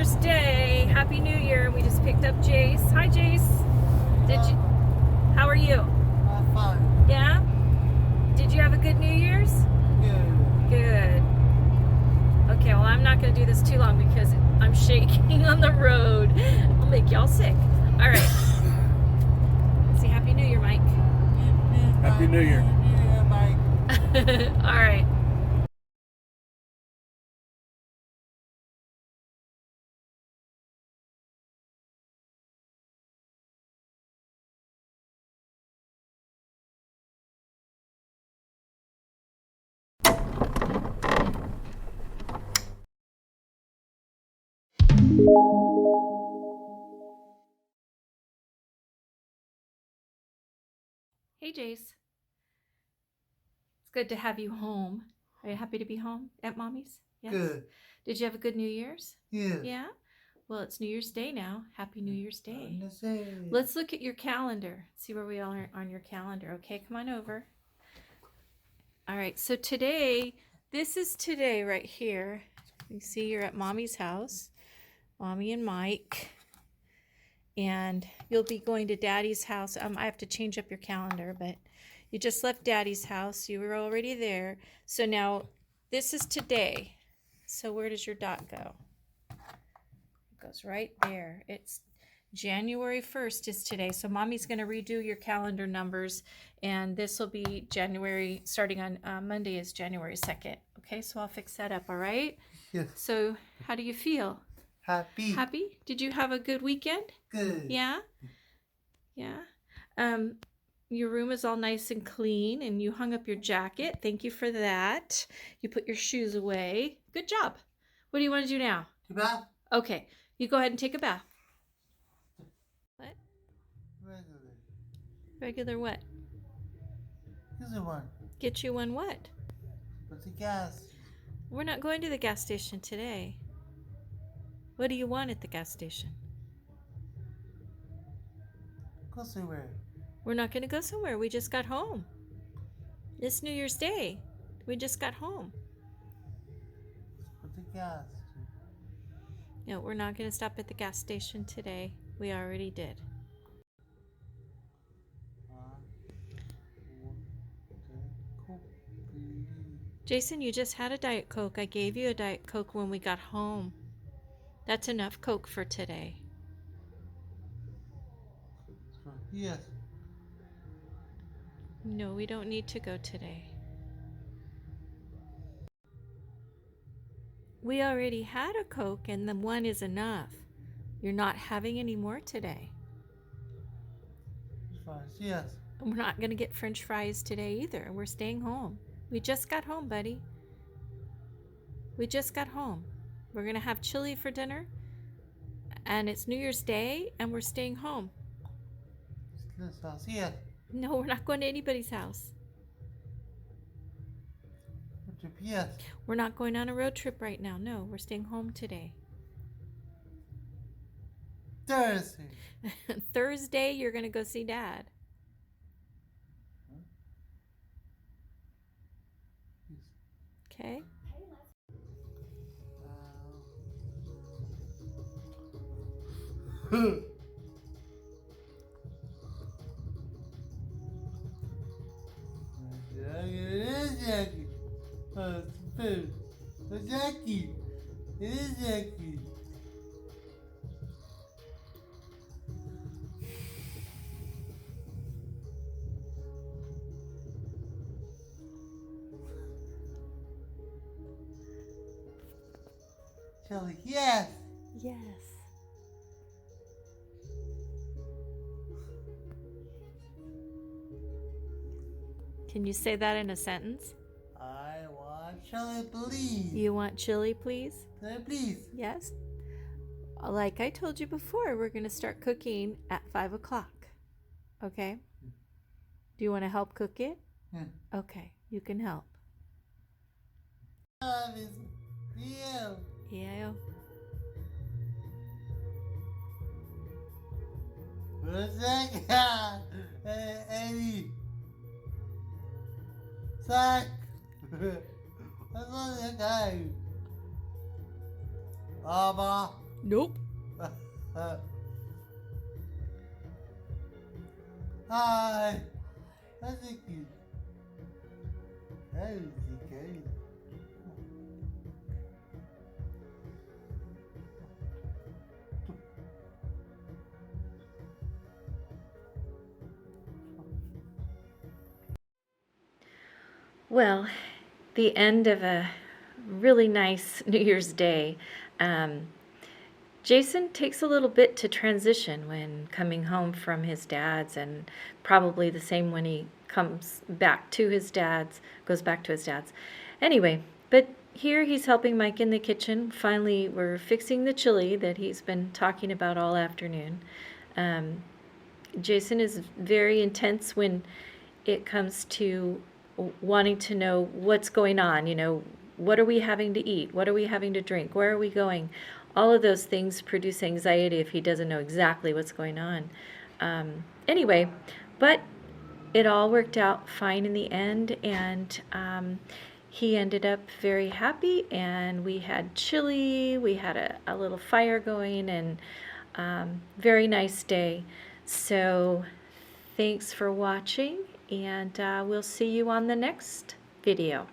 Year's Day. Happy New Year. We just picked up Jace. Hi, Jace. How are you? I'm fine. Yeah? Did you have a good New Year's? Good. Good. Okay, well, I'm not going to do this too long because I'm shaking on the road. I'll make y'all sick. All right. Say Happy New Year, Mike. Happy New Year. Happy New Year, Mike. All right. Hey, Jace. It's good to have you home. Are you happy to be home at Mommy's? Yes? Good. Did you have a good New Year's? Yeah. Yeah? Well, it's New Year's Day now. Happy New Year's Day. Let's Let's look at your calendar. See where we are on your calendar. Okay, come on over. All right, so today, this is today right here. You see you're at Mommy's house, Mommy and Mike. And you'll be going to Daddy's house. I have to change up your calendar, but you just left Daddy's house. You were already there. So now this is today. So where does your dot go? It goes right there. It's January 1st is today. So Mommy's going to redo your calendar numbers, and this will be January, starting on Monday is January 2nd. Okay, so I'll fix that up, all right? Yes. So how do you feel? Happy. Happy? Did you have a good weekend? Good. Yeah? Yeah. Your room is all nice and clean, and you hung up your jacket. Thank you for that. You put your shoes away. Good job. What do you want to do now? Take a bath? Okay, you go ahead and take a bath. What? Regular. Regular what? Here's the one. Get you one what? Put the gas. We're not going to the gas station today. What do you want at the gas station? Go somewhere. We're not going to go somewhere. We just got home. It's New Year's Day. We just got home. Put the gas. No, we're not going to stop at the gas station today. We already did. Coke, Jason, you just had a Diet Coke. I gave you a Diet Coke when we got home. That's enough Coke for today. Yes. No, we don't need to go today. We already had a Coke, and the one is enough. You're not having any more today. Yes. We're not going to get French fries today either. We're staying home. We just got home, buddy. We just got home. We're going to have chili for dinner, and it's New Year's Day, and we're staying home. Yes. No, we're not going to anybody's house. Yes. We're not going on a road trip right now. No, we're staying home today. Thursday. Thursday, you're going to go see Dad. Okay? Jackie. Jackie. It is Jackie. Shelly, yes. Yes. Can you say that in a sentence? I want Shelly, please. You want chili, please? Please. Yes. Like I told you before, we're going to start cooking at 5 o'clock. Okay? Do you want to help cook it? Yeah. Okay, you can help. Love is you. Yeah. What's that? Eddie. Zach. What's on that guy? Baba. Nope. Hi. That's a cute. That is okay. Well, the end of a really nice New Year's Day. Um, Jason takes a little bit to transition when coming home from his dad's, and probably the same when he comes back to his dad's, goes back to his dad's. Anyway, but here he's helping Mike in the kitchen. Finally, we're fixing the chili that he's been talking about all afternoon. Um, Jason is very intense when it comes to wanting to know what's going on. What are we having to eat? What are we having to drink? Where are we going? All of those things produce anxiety if he doesn't know exactly what's going on. Anyway, but it all worked out fine in the end, and he ended up very happy, and we had chili, we had a little fire going, and very nice day. So thanks for watching, and we'll see you on the next video.